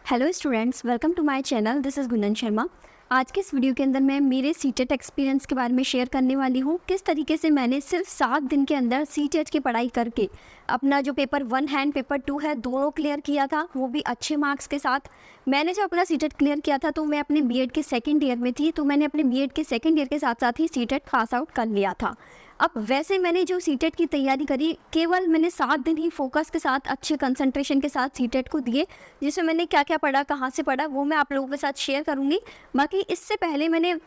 Hello students, welcome to my channel. This is Gunjan Sharma. आज के इस वीडियो के अंदर मैं मेरे सीटेट एक्सपीरियंस के बारे में शेयर करने वाली हूँ। किस तरीके से मैंने सिर्फ 7 दिन के अंदर सीटेट की पढ़ाई करके अपना जो पेपर 1 है पेपर 2 है दोनों क्लियर किया था, वो भी अच्छे मार्क्स के साथ। मैंने जब अपना सीटेट क्लियर किया था तो मैं अपने बीएड के सेकेंड ईयर में थी, तो मैंने अपने बीएड के सेकेंड ईयर के साथ साथ ही सीटेट पास आउट कर लिया था। अब वैसे मैंने जो सीटेट की तैयारी करी, केवल मैंने 7 दिन ही फोकस के साथ अच्छे कंसंट्रेशन के साथ सीटेट को दिए। जिसमें मैंने क्या क्या पढ़ा, कहाँ से पढ़ा, वो मैं आप लोगों के साथ शेयर करूँगी। बाकी इससे पहले मैंने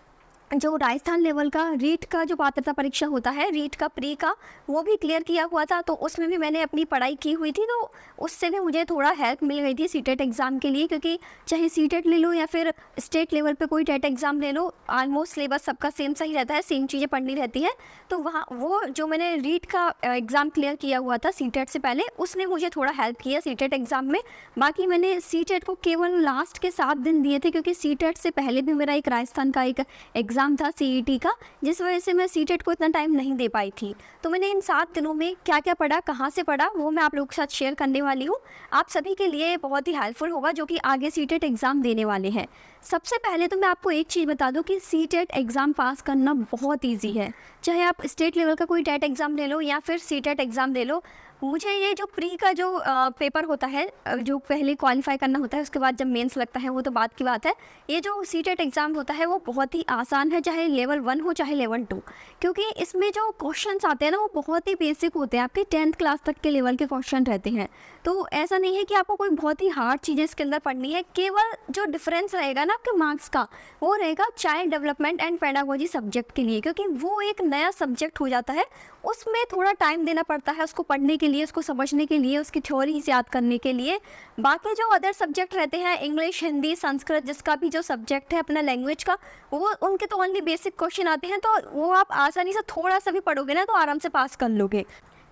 जो राजस्थान लेवल का रीट का जो पात्रता परीक्षा होता है, रीट का प्री का, वो भी क्लियर किया हुआ था, तो उसमें भी मैंने अपनी पढ़ाई की हुई थी। तो उससे भी मुझे थोड़ा हेल्प मिल गई थी सीटेट एग्ज़ाम के लिए, क्योंकि चाहे सीटेट ले लो या फिर स्टेट लेवल पे कोई टेट एग्ज़ाम ले लो, ऑलमोस्ट सिलेबस सबका सेम सा ही रहता है, सेम चीज़ें पढ़नी रहती है। तो वहाँ वो जो मैंने रीट का एग्ज़ाम क्लियर किया हुआ था सीटेट से पहले, उसने मुझे थोड़ा हेल्प किया सीटेट एग्ज़ाम में। बाकी मैंने सीटेट को केवल लास्ट के 7 दिन दिए थे, क्योंकि सीटेट से पहले भी मेरा एक राजस्थान का एक एग्ज़ाम था सीईटी का, जिस वजह से मैं सीटेट को इतना टाइम नहीं दे पाई थी। तो मैंने इन 7 दिनों में क्या क्या पढ़ा, कहाँ से पढ़ा, वो मैं आप लोगों के साथ शेयर करने वाली हूँ। आप सभी के लिए बहुत ही हेल्पफुल होगा जो कि आगे सीटेट एग्ज़ाम देने वाले हैं। सबसे पहले तो मैं आपको एक चीज़ बता दूं कि सीटेट एग्ज़ाम पास करना बहुत ईजी है। चाहे आप स्टेट लेवल का कोई टेट एग्ज़ाम ले लो या फिर सीटेट एग्ज़ाम ले लो। मुझे ये जो प्री का जो पेपर होता है, जो पहले क्वालिफाई करना होता है, उसके बाद जब मेंस लगता है, वो तो बात की बात है। ये जो सीटेट एग्ज़ाम होता है वो बहुत ही आसान है, चाहे लेवल 1 हो चाहे लेवल 2, क्योंकि इसमें जो क्वेश्चंस आते हैं ना, वो बहुत ही बेसिक होते हैं, आपके 10th क्लास तक के लेवल के क्वेश्चन रहते हैं। तो ऐसा नहीं है कि आपको कोई बहुत ही हार्ड चीज़ें इसके अंदर पढ़नी है। केवल जो डिफरेंस रहेगा ना आपके मार्क्स का, वो रहेगा child development and pedagogy subject के लिए, क्योंकि वो एक नया सब्जेक्ट हो जाता है। उसमें थोड़ा टाइम देना पड़ता है उसको पढ़ने के लिए, उसको समझने के लिए, उसकी थ्योरीज याद करने के लिए। बाकी जो अदर सब्जेक्ट रहते हैं, इंग्लिश, हिंदी, संस्कृत, जिसका भी जो सब्जेक्ट है अपना लैंग्वेज का, वो उनके तो ओनली बेसिक क्वेश्चन आते हैं, तो वो आप आसानी से थोड़ा सा भी पढ़ोगे ना तो आराम से पास कर लोगे।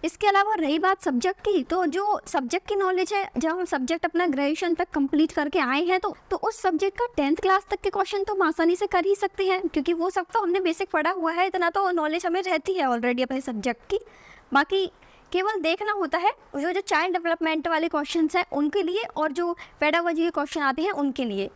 इसके अलावा रही बात सब्जेक्ट की, तो जो सब्जेक्ट की नॉलेज है, जब हम सब्जेक्ट अपना ग्रेजुएशन तक कंप्लीट करके आए हैं तो उस सब्जेक्ट का 10th क्लास तक के क्वेश्चन तो हम आसानी से कर ही सकते हैं, क्योंकि वो सब तो हमने बेसिक पढ़ा हुआ है, इतना तो नॉलेज हमें रहती है ऑलरेडी अपने सब्जेक्ट की। बाकी केवल देखना होता है जो चाइल्ड डेवलपमेंट वाले क्वेश्चन हैं उनके लिए, और जो पेडागोजी के क्वेश्चन आते हैं उनके लिए।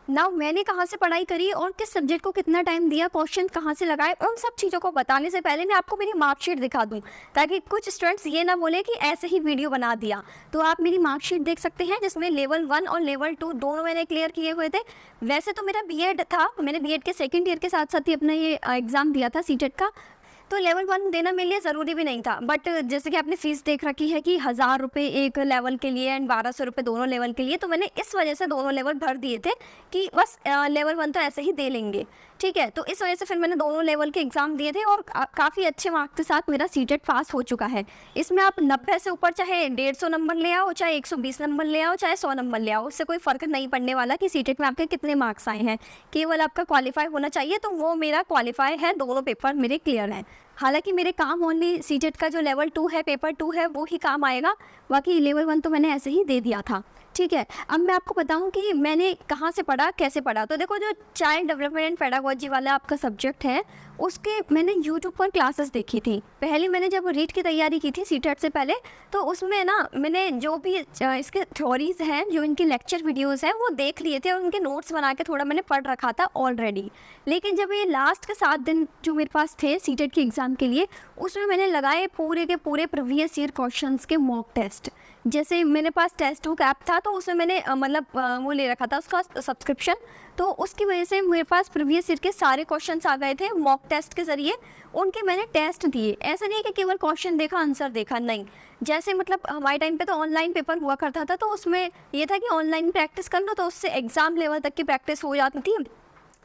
नाउ मैंने कहाँ से पढ़ाई करी और किस सब्जेक्ट को कितना टाइम दिया, क्वेश्चन कहाँ से लगाए, उन सब चीज़ों को बताने से पहले मैं आपको मेरी मार्कशीट दिखा दूँ, ताकि कुछ स्टूडेंट्स ये ना बोले कि ऐसे ही वीडियो बना दिया। तो आप मेरी मार्कशीट देख सकते हैं, जिसमें लेवल 1 और लेवल 2 दोनों मैंने क्लियर किए हुए थे। वैसे तो मेरा बीएड था, मैंने बीएड के सेकेंड ईयर के साथ साथ ही अपना ये एग्ज़ाम दिया था सीटेट का, तो लेवल 1 देना मेरे लिए ज़रूरी भी नहीं था। बट जैसे कि आपने फ़ीस देख रखी है कि 1000 रुपये एक लेवल के लिए एंड 1200 रुपये दोनों लेवल के लिए, तो मैंने इस वजह से दोनों लेवल भर दिए थे कि बस लेवल 1 तो ऐसे ही दे लेंगे, ठीक है। तो इस वजह से फिर मैंने दोनों लेवल के एग्ज़ाम दिए थे और काफ़ी अच्छे मार्क्स के साथ मेरा सीटेट पास हो चुका है। इसमें आप 90 से ऊपर चाहे 150 नंबर ले आओ, चाहे 120 नंबर ले आओ, चाहे 100 नंबर ले आओ, उससे कोई फ़र्क नहीं पड़ने वाला कि सीटेट में आपके कितने मार्क्स आए हैं। केवल आपका क्वालिफाई होना चाहिए, तो वो मेरा क्वालिफाई है, दोनों पेपर मेरे क्लियर हैं। हालांकि मेरे काम ओनली सीटेट का जो लेवल 2 है, पेपर 2 है, वो ही काम आएगा, बाकी लेवल 1 तो मैंने ऐसे ही दे दिया था, ठीक है। अब मैं आपको बताऊं कि मैंने कहाँ से पढ़ा, कैसे पढ़ा। तो देखो, जो चाइल्ड डेवलपमेंट एंड पेडागोजी वाला आपका सब्जेक्ट है, उसके मैंने यूट्यूब पर क्लासेस देखी थी। पहले मैंने जब रीट की तैयारी की थी सीटेट से पहले, तो उसमें ना मैंने जो भी इसके थ्योरीज हैं, जो इनके लेक्चर वीडियोस हैं, वो देख लिए थे और उनके नोट्स बना के थोड़ा मैंने पढ़ रखा था ऑलरेडी। लेकिन जब ये लास्ट के 7 दिन जो मेरे पास थे सीटेट के एग्ज़ाम के लिए, उसमें मैंने लगाए पूरे के पूरे प्रीवियस ईयर क्वेश्चंस के मॉक टेस्ट। जैसे मेरे पास टेस्ट बुक ऐप था, तो उसमें मैंने वो ले रखा था उसका सब्सक्रिप्शन, तो उसकी वजह से मेरे पास प्रीवियस ईयर के सारे क्वेश्चंस आ गए थे मॉक टेस्ट के ज़रिए। उनके मैंने टेस्ट दिए। ऐसा नहीं कि केवल क्वेश्चन देखा आंसर देखा, नहीं। जैसे हमारे टाइम पे तो ऑनलाइन पेपर हुआ करता था, तो उसमें ये था कि ऑनलाइन प्रैक्टिस कर लो, तो उससे एग्ज़ाम लेवल तक की प्रैक्टिस हो जाती थी।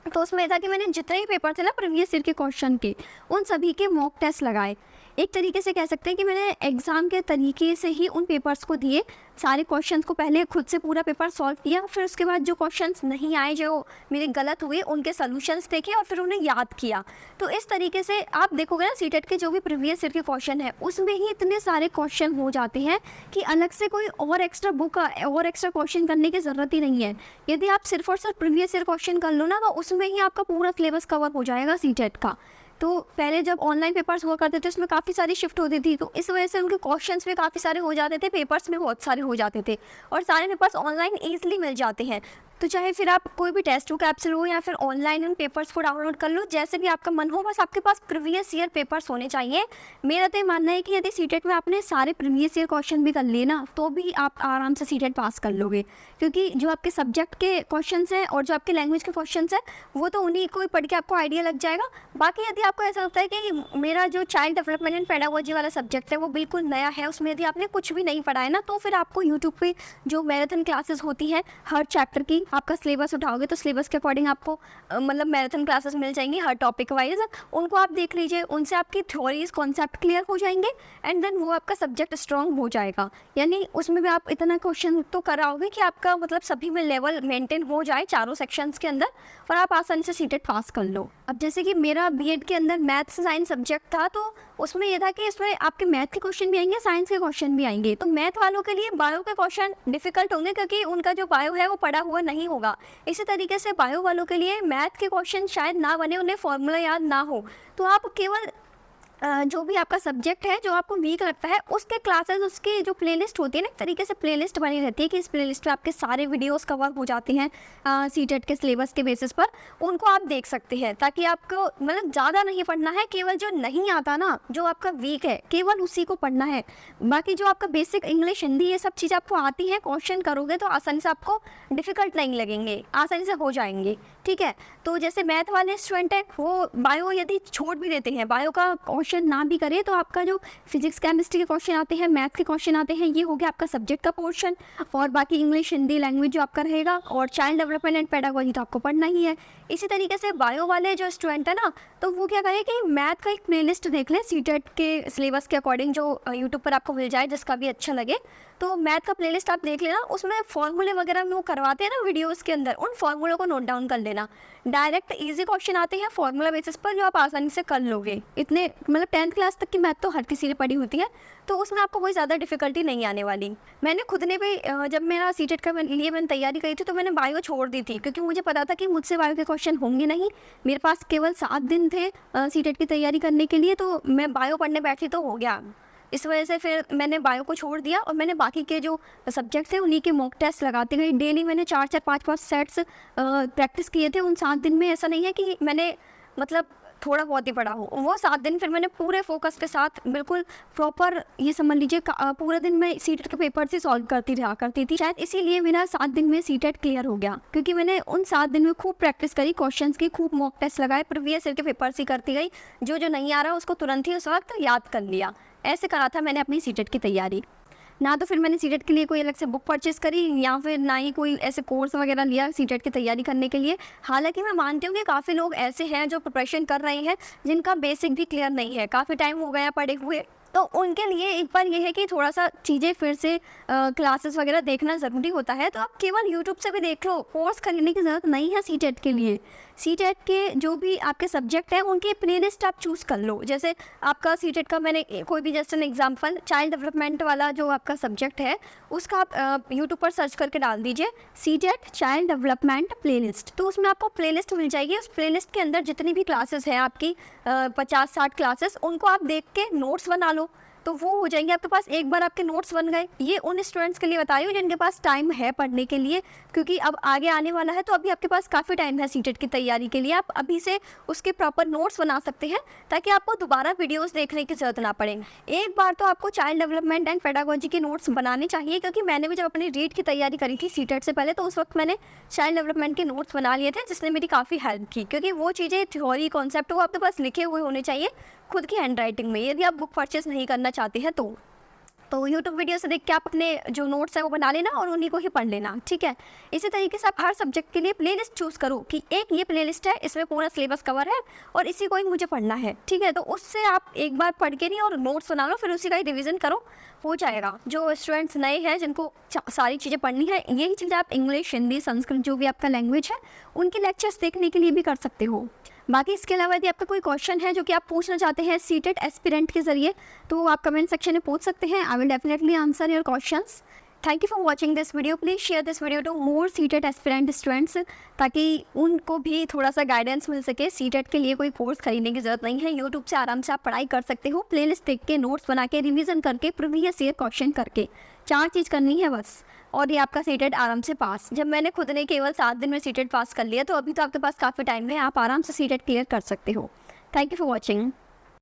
तो उसमें था कि मैंने जितने भी पेपर थे ना प्रीवियस ईयर के क्वेश्चन के, उन सभी के मॉक टेस्ट लगाए। एक तरीके से कह सकते हैं कि मैंने एग्ज़ाम के तरीके से ही उन पेपर्स को दिए। सारे क्वेश्चंस को पहले खुद से पूरा पेपर सॉल्व किया, फिर उसके बाद जो क्वेश्चंस नहीं आए, जो मेरे गलत हुए, उनके सॉल्यूशंस देखे और फिर उन्हें याद किया। तो इस तरीके से आप देखोगे ना, सीटेट के जो भी प्रीवियस ईयर के क्वेश्चन है, उसमें ही इतने सारे क्वेश्चन हो जाते हैं कि अलग से कोई और एक्स्ट्रा बुक और एक्स्ट्रा क्वेश्चन करने की ज़रूरत ही नहीं है। यदि आप सिर्फ और सिर्फ प्रीवियस ईयर क्वेश्चन कर लो ना, तो उसमें ही आपका पूरा सिलेबस कवर हो जाएगा सीटेट का। तो पहले जब ऑनलाइन पेपर्स हुआ करते थे उसमें काफ़ी सारी शिफ्ट होती थी, तो इस वजह से उनके क्वेश्चंस भी काफ़ी सारे हो जाते थे, पेपर्स में बहुत सारे हो जाते थे और सारे पेपर्स ऑनलाइन ईजिली मिल जाते हैं। तो चाहे फिर आप कोई भी टेस्ट बुक ऐप से लो या फिर ऑनलाइन उन पेपर्स को डाउनलोड कर लो, जैसे भी आपका मन हो, बस आपके पास प्रीवियस ईयर पेपर्स होने चाहिए। मेरा तो ये मानना है कि यदि सीटेट में आपने सारे प्रीवियस ईयर क्वेश्चन भी कर लिए ना, तो भी आप आराम से सीटेट पास कर लोगे, क्योंकि जो आपके सब्जेक्ट के क्वेश्चन हैं और जो आपके लैंग्वेज के क्वेश्चन हैं वो तो उन्हीं को ही पढ़ के आपको आइडिया लग जाएगा। बाकी यदि आपको ऐसा लगता है कि मेरा जो चाइल्ड डेवलपमेंट एंड पेडागोजी वाला सब्जेक्ट है वो बिल्कुल नया है, उसमें यदि आपने कुछ भी नहीं पढ़ा है ना, तो फिर आपको यूट्यूब पे जो मैराथन क्लासेस होती हैं हर चैप्टर की, आपका सिलेबस उठाओगे तो सिलेबस के अकॉर्डिंग आपको मतलब मैराथन क्लासेस मिल जाएंगी हर टॉपिक वाइज, उनको आप देख लीजिए, उनसे आपकी थ्योरीज कॉन्सेप्ट क्लियर हो जाएंगे एंड देन वो आपका सब्जेक्ट स्ट्रॉन्ग हो जाएगा। यानी उसमें भी आप इतना क्वेश्चन तो कराओगे कि आपका मतलब सभी में लेवल मेंटेन हो जाए चारों सेक्शंस के अंदर और आप आसानी से सीटेट पास कर लो। अब जैसे कि मेरा बीएड के अंदर मैथ्स साइंस सब्जेक्ट था, तो उसमें यह था कि इसमें आपके मैथ के क्वेश्चन भी आएंगे, साइंस के क्वेश्चन भी आएंगे। तो मैथ वालों के लिए बायो के क्वेश्चन डिफिकल्ट होंगे क्योंकि उनका जो बायो है वो पढ़ा हुआ नहीं होगा। इसी तरीके से बायो वालों के लिए मैथ के क्वेश्चन शायद ना बने, उन्हें फॉर्मूला याद ना हो, तो आप केवल जो भी आपका सब्जेक्ट है जो आपको वीक लगता है उसके क्लासेस, उसकी जो प्लेलिस्ट होती है ना, एक तरीके से प्लेलिस्ट बनी रहती है कि इस प्लेलिस्ट पे आपके सारे वीडियोस कवर हो जाते हैं सीटेट के सिलेबस के बेसिस पर, उनको आप देख सकते हैं ताकि आपको मतलब ज़्यादा नहीं पढ़ना है, केवल जो नहीं आता ना, जो आपका वीक है केवल उसी को पढ़ना है। बाकी जो आपका बेसिक इंग्लिश हिंदी ये सब चीज़ आपको आती है, क्वेश्चन करोगे तो आसानी से आपको डिफ़िकल्ट नहीं लगेंगे, आसानी से हो जाएंगे। ठीक है, तो जैसे मैथ वाले स्टूडेंट है वो बायो यदि छोड़ भी देते हैं, बायो का क्वेश्चन ना भी करें, तो आपका जो फिजिक्स केमिस्ट्री के क्वेश्चन आते हैं, मैथ के क्वेश्चन आते हैं, ये हो गया आपका सब्जेक्ट का पोर्शन। और बाकी इंग्लिश हिंदी लैंग्वेज जो आपका रहेगा और चाइल्ड डेवलपमेंट एंड पेडागोजी तो आपको पढ़ना ही है। इसी तरीके से बायो वाले जो स्टूडेंट है ना, तो वो क्या करें कि मैथ का एक प्लेलिस्ट देख लें सीटेट के सिलेबस के अकॉर्डिंग, जो यूट्यूब पर आपको मिल जाए, जिसका भी अच्छा लगे। तो मैथ का प्लेलिस्ट आप देख लेना, उसमें फॉर्मूले वगैरह में वो करवाते हैं ना वीडियोस के अंदर, उन फॉर्मूलों को नोट डाउन कर लेना। डायरेक्ट इजी क्वेश्चन आते हैं फॉर्मूला बेसिस पर जो आप आसानी से कर लोगे। इतने मतलब 10th क्लास तक की मैथ तो हर किसी ने पढ़ी होती है, तो उसमें आपको कोई ज़्यादा डिफिकल्टी नहीं आने वाली। मैंने खुद ने भी जब मेरा सीटेट का लिए मैंने तैयारी करी थी, तो मैंने बायो छोड़ दी थी क्योंकि मुझे पता था कि मुझसे बायो के क्वेश्चन होंगे नहीं। मेरे पास केवल 7 दिन थे सीटेट की तैयारी करने के लिए, तो मैं बायो पढ़ने बैठी तो हो गया। इस वजह से फिर मैंने बायो को छोड़ दिया और मैंने बाकी के जो सब्जेक्ट थे उन्हीं के मॉक टेस्ट लगाते गई। डेली मैंने 4-4 5-5 सेट्स प्रैक्टिस किए थे उन 7 दिन में। ऐसा नहीं है कि मैंने मतलब थोड़ा बहुत ही पढ़ा हो, वो 7 दिन फिर मैंने पूरे फोकस के साथ बिल्कुल प्रॉपर, ये समझ लीजिए पूरे दिन मैं सीटेट के पेपर से सॉल्व करती रहा करती थी। शायद इसीलिए मेरा 7 दिन में सीटेट क्लियर हो गया, क्योंकि मैंने उन 7 दिन में खूब प्रैक्टिस करी, क्वेश्चंस की खूब मॉक टेस्ट लगाए, प्रीवियस ईयर के पेपर से करती गई, जो जो नहीं आ रहा उसको तुरंत ही उस वक्त याद कर लिया। ऐसे करा था मैंने अपनी सीटेट की तैयारी। ना तो फिर मैंने सीटेट के लिए कोई अलग से बुक परचेस करी या फिर ना ही कोई ऐसे कोर्स वगैरह लिया सीटेट की तैयारी करने के लिए। हालांकि मैं मानती हूँ कि काफ़ी लोग ऐसे हैं जो प्रिपरेशन कर रहे हैं जिनका बेसिक भी क्लियर नहीं है, काफ़ी टाइम हो गया पढ़े हुए, तो उनके लिए एक बार ये है कि थोड़ा सा चीज़ें फिर से क्लासेस वगैरह देखना ज़रूरी होता है। तो आप केवल यूट्यूब से भी देख लो, कोर्स खरीदने की ज़रूरत नहीं है सीटेट के लिए। सीटेट के जो भी आपके सब्जेक्ट हैं उनकी प्लेलिस्ट आप चूज़ कर लो। जैसे आपका सीटेट का मैंने कोई भी जैसे एग्जांपल चाइल्ड डेवलपमेंट वाला जो आपका सब्जेक्ट है उसका आप यूट्यूब पर सर्च करके डाल दीजिए सीटेट चाइल्ड डेवलपमेंट प्लेलिस्ट, तो उसमें आपको प्लेलिस्ट मिल जाएगी। उस प्लेलिस्ट के अंदर जितनी भी क्लासेस हैं आपकी 50-60 क्लासेस, उनको आप देख के नोट्स बना लो, तो वो हो जाएंगे आपके पास। एक बार आपके नोट्स बन गए, ये उन स्टूडेंट्स के लिए बताई हूँ जिनके पास टाइम है पढ़ने के लिए, क्योंकि अब आगे आने वाला है, तो अभी आपके पास काफ़ी टाइम है सीटेट की तैयारी के लिए। आप अभी से उसके प्रॉपर नोट्स बना सकते हैं ताकि आपको दोबारा वीडियोस देखने की जरूरत ना पड़े। एक बार तो आपको चाइल्ड डेवलपमेंट एंड पेडागोजी के नोट्स बनाने चाहिए, क्योंकि मैंने भी जब अपनी रीड की तैयारी करी थी सीटेट से पहले, तो उस वक्त मैंने चाइल्ड डेवलपमेंट के नोट्स बना लिए थे, जिसने मेरी काफ़ी हेल्प की, क्योंकि वो चीज़ें थ्योरी कॉन्सेप्ट वो आपके पास लिखे हुए होने चाहिए खुद की हैंड राइटिंग में, यदि आप बुक परचेस नहीं करना चाहते हैं तो यूट्यूब वीडियो से देख के आप अपने जो नोट्स है वो बना लेना और उन्हीं को ही पढ़ लेना। ठीक है, इसी तरीके से आप हर सब्जेक्ट के लिए प्लेलिस्ट चूज़ करो कि एक ये प्लेलिस्ट है, इसमें पूरा सिलेबस कवर है और इसी को ही मुझे पढ़ना है। ठीक है, तो उससे आप एक बार पढ़ के नहीं और नोट्स बना लो, फिर उसी का ही रिविज़न करो, हो जाएगा। जो स्टूडेंट्स नए हैं जिनको सारी चीज़ें पढ़नी है, यही चीज़ें आप इंग्लिश हिंदी संस्कृत जो भी आपका लैंग्वेज है उनके लेक्चर्स देखने के लिए भी कर सकते हो। बाकी इसके अलावा यदि आपका कोई क्वेश्चन है जो कि आप पूछना चाहते हैं सीटेट एस्पिरेंट के जरिए, तो आप कमेंट सेक्शन में पूछ सकते हैं। I will definitely answer your questions. Thank you for watching this video. Please share this video to more CTET aspirant students, ताकि उनको भी थोड़ा सा गाइडेंस मिल सके। सीटेट के लिए कोई कोर्स खरीदने की ज़रूरत नहीं है, यूट्यूब से आराम से आप पढ़ाई कर सकते हो, प्लेलिस्ट देख के, नोट्स बना के, रिवीजन करके, प्रीवियस ईयर क्वेश्चन करके। 4 चीज़ करनी है बस, और ये आपका सीटेट आराम से पास। जब मैंने खुद ने केवल 7 दिन में सीटेट पास कर लिया, तो अभी तो आपके पास काफ़ी टाइम है, आप आराम से सीटेट क्लियर कर सकते हो। Thank you for watching.